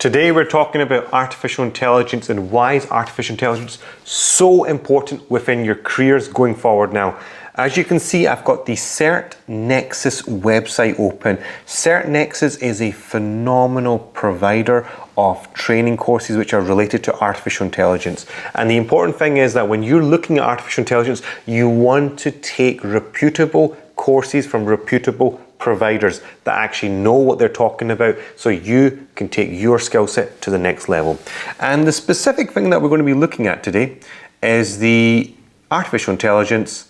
Today we're talking about artificial intelligence and why is artificial intelligence so important within your careers going forward now. As you can see, I've got the CertNexus website open. CertNexus is a phenomenal provider of training courses which are related to artificial intelligence. And the important thing is that when you're looking at artificial intelligence, you want to take reputable courses from reputable providers that actually know what they're talking about so you can take your skill set to the next level. And the specific thing that we're going to be looking at today is the artificial intelligence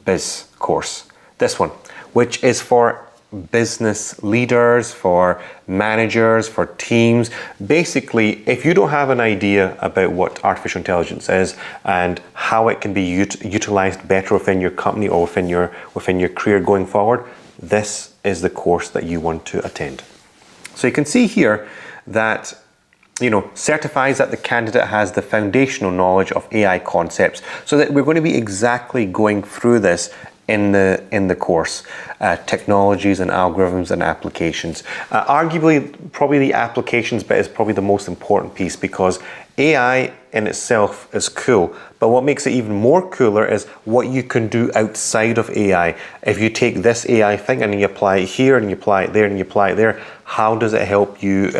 biz course, this one, which is for business leaders, for managers, for teams. Basically, if you don't have an idea about what artificial intelligence is and how it can be utilized better within your company or within your career going forward, this is the course that you want to attend. So you can see here that certifies that the candidate has the foundational knowledge of AI concepts, so that we're going to be exactly going through this in the course, technologies and algorithms and applications. Arguably, probably the applications bit is probably the most important piece, because AI in itself is cool, but what makes it even more cooler is what you can do outside of AI. If you take this AI thing and you apply it here and you apply it there and you apply it there, how does it help you,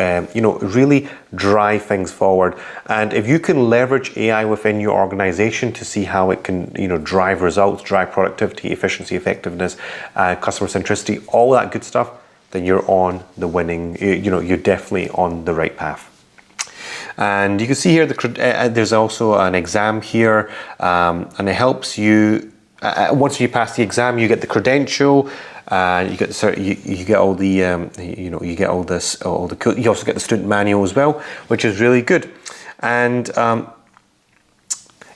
really drive things forward? And if you can leverage AI within your organization to see how it can, drive results, drive productivity, efficiency, effectiveness, customer centricity, all that good stuff, then you're on the winning, you're definitely on the right path. And you can see here there's also an exam here, and it helps you. Once you pass the exam, you get the credential. You get all the you also get the student manual as well, which is really good. And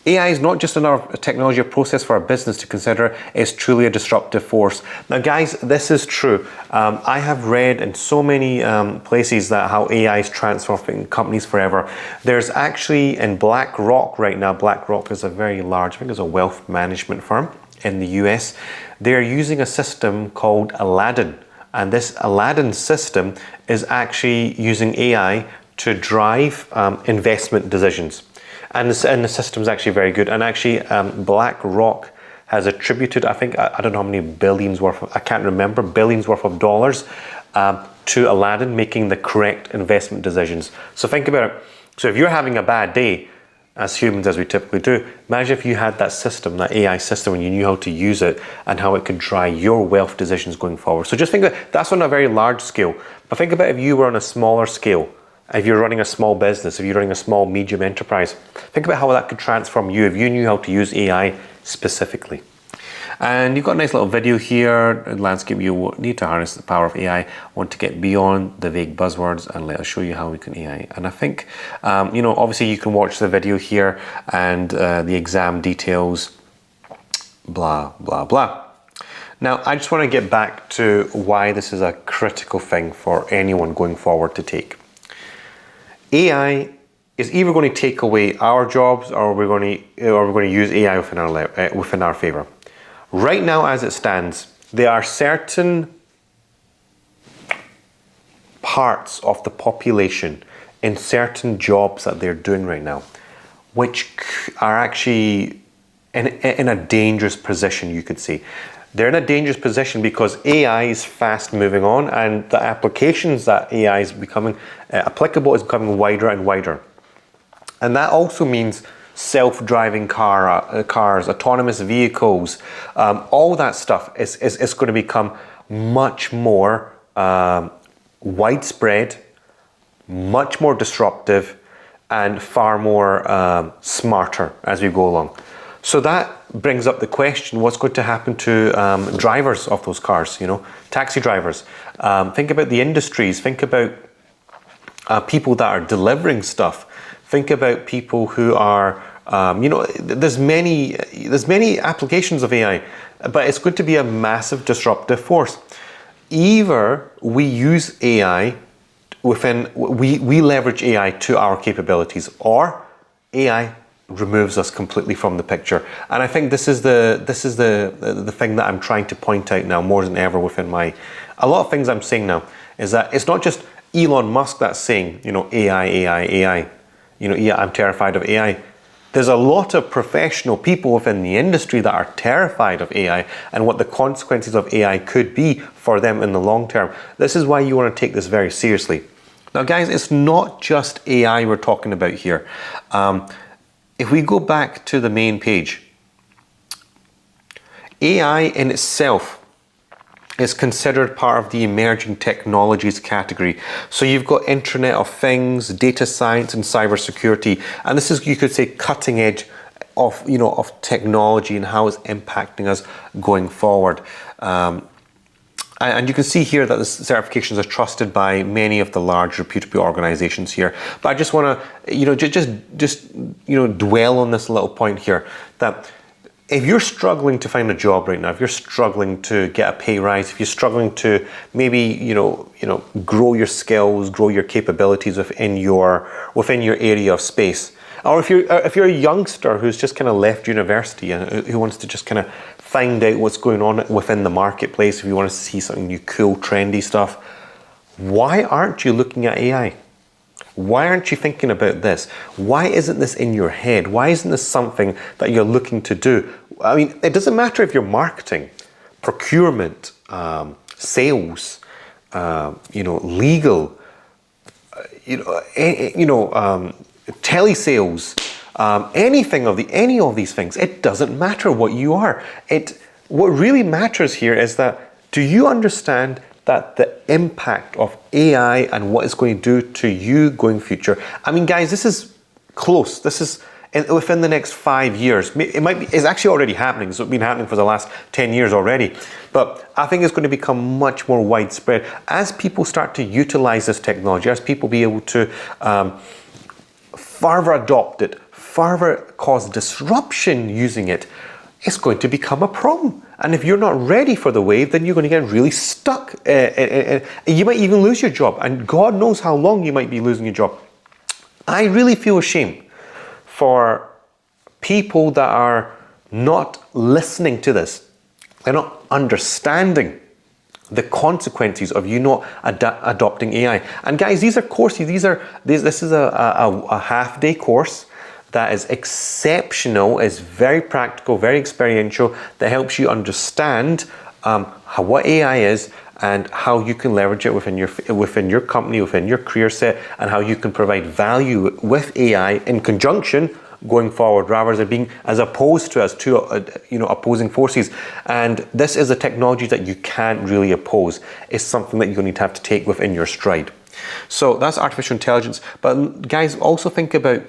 AI is not just another technology or process for our business to consider, it's truly a disruptive force. Now guys, this is true. I have read in so many places that how AI is transforming companies forever. There's actually in BlackRock right now, BlackRock is a very large, I think it's a wealth management firm in the US. They're using a system called Aladdin. And this Aladdin system is actually using AI to drive investment decisions. And the system is actually very good. And actually, BlackRock has attributed, I think, I don't know how many billions worth of, I can't remember, billions worth of dollars to Aladdin making the correct investment decisions. So think about it. So if you're having a bad day, as humans, as we typically do, imagine if you had that system, that AI system, and you knew how to use it and how it could drive your wealth decisions going forward. So just think about that's on a very large scale. But think about if you were on a smaller scale. If you're running a small business, if you're running a small, medium enterprise, think about how that could transform you if you knew how to use AI specifically. And you've got a nice little video here. In landscape, you need to harness the power of AI, want to get beyond the vague buzzwords, and let us show you how we can AI. And I think, obviously you can watch the video here and the exam details, blah, blah, blah. Now, I just want to get back to why this is a critical thing for anyone going forward to take. AI is either going to take away our jobs, or we're going to use AI within our favor. Right now, as it stands, there are certain parts of the population in certain jobs that they're doing right now, which are actually in a dangerous position, you could say. They're in a dangerous position because AI is fast moving on, and the applications that AI is becoming applicable is becoming wider and wider. And that also means self-driving cars, autonomous vehicles, all that stuff is going to become much more widespread, much more disruptive, and far more smarter as we go along. So that brings up the question, what's going to happen to drivers of those cars, taxi drivers? Think about the industries, think about people that are delivering stuff. Think about people who are, there's many applications of AI, but it's going to be a massive disruptive force. Either we use AI we leverage AI to our capabilities, or AI removes us completely from the picture. And I think this is the thing that I'm trying to point out now more than ever within a lot of things I'm saying now is that it's not just Elon Musk that's saying, AI. Yeah, I'm terrified of AI. There's a lot of professional people within the industry that are terrified of AI and what the consequences of AI could be for them in the long term. This is why you want to take this very seriously. Now, guys, it's not just AI we're talking about here. If we go back to the main page, AI in itself is considered part of the emerging technologies category. So you've got Internet of Things, data science, and cybersecurity, and this is, you could say, cutting edge of technology and how it's impacting us going forward. And you can see here that the certifications are trusted by many of the large reputable organizations here. But I just want to, just dwell on this little point here, that if you're struggling to find a job right now, if you're struggling to get a pay rise, if you're struggling to maybe grow your skills, grow your capabilities within your area of space, or if you're a youngster who's just kind of left university and who wants to just kind of find out what's going on within the marketplace, if you want to see something new, cool, trendy stuff, why aren't you looking at AI? Why aren't you thinking about this? Why isn't this in your head? Why isn't this something that you're looking to do? I mean, it doesn't matter if you're marketing, procurement, sales, legal, telesales, any of these things. It doesn't matter what you are. What really matters here is that, do you understand that the impact of AI and what it's going to do to you going future? I mean, guys, this is close. This is within the next 5 years. It's actually already happening. So it's been happening for the last 10 years already. But I think it's going to become much more widespread as people start to utilize this technology, as people be able to further adopt it, further cause disruption using it. It's going to become a problem. And if you're not ready for the wave, then you're going to get really stuck. You might even lose your job. And God knows how long you might be losing your job. I really feel ashamed for people that are not listening to this. They're not understanding the consequences of you not adopting AI. And guys, these are courses. This is a half-day course that is exceptional, is very practical, very experiential, that helps you understand what AI is and how you can leverage it within your company, within your career set, and how you can provide value with AI in conjunction going forward, rather than being as opposed to as two opposing forces. And this is a technology that you can't really oppose. It's something that you're going to have to take within your stride. So that's artificial intelligence. But guys, also think about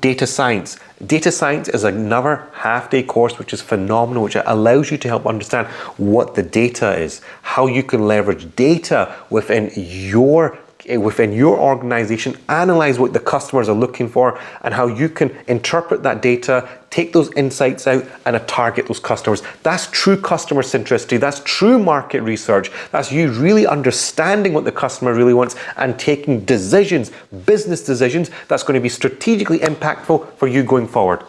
data science. Data science is another half-day course which is phenomenal, which allows you to help understand what the data is, how you can leverage data within your organization, analyze what the customers are looking for, and how you can interpret that data, take those insights out and target those customers. That's true customer centricity. That's true market research. That's you really understanding what the customer really wants and taking decisions, business decisions, that's going to be strategically impactful for you going forward.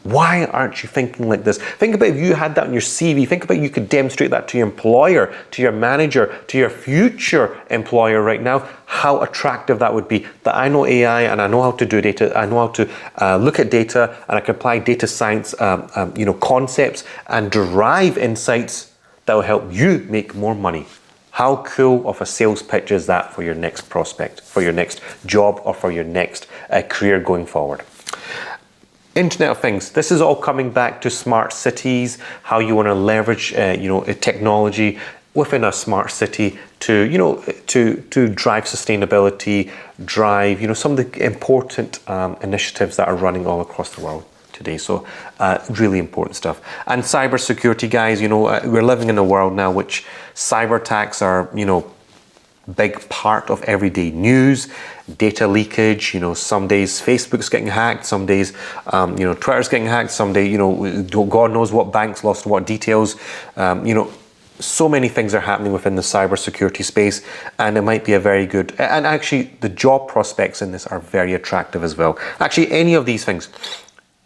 Why aren't you thinking like this? Think about if you had that on your CV. Think about you could demonstrate that to your employer, to your manager, to your future employer right now, how attractive that would be. That I know AI and I know how to do data, I know how to look at data, and I can apply data science concepts and derive insights that will help you make more money. How cool of a sales pitch is that for your next prospect, for your next job, or for your next career going forward? Internet of Things. This is all coming back to smart cities, how you want to leverage technology within a smart city to drive sustainability, drive some of the important initiatives that are running all across the world today. So really important stuff. And cybersecurity, guys, we're living in a world now which cyber attacks are big part of everyday news. Data leakage, some days Facebook's getting hacked, some days Twitter's getting hacked, some day God knows what banks lost what details. So many things are happening within the cybersecurity space, and it might be a very good, and actually the job prospects in this are very attractive as well. Actually, any of these things,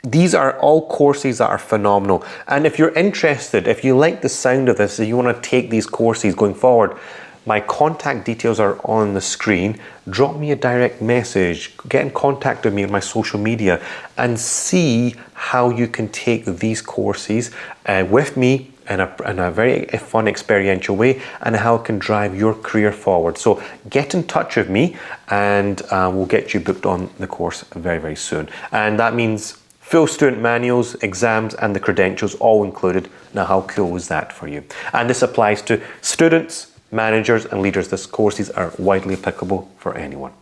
these are all courses that are phenomenal. And if you're interested, if you like the sound of this, if you want to take these courses going forward, My contact details are on the screen. Drop me a direct message, get in contact with me on my social media, and see how you can take these courses with me in a very fun experiential way, and how it can drive your career forward. So get in touch with me, and we'll get you booked on the course very, very soon. And that means full student manuals, exams, and the credentials all included. Now, how cool is that for you? And this applies to students, managers, and leaders. These courses are widely applicable for anyone.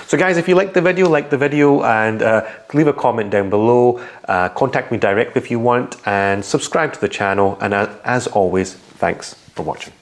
So guys, if you like the video, and leave a comment down below, contact me directly if you want, and subscribe to the channel. And as always, thanks for watching.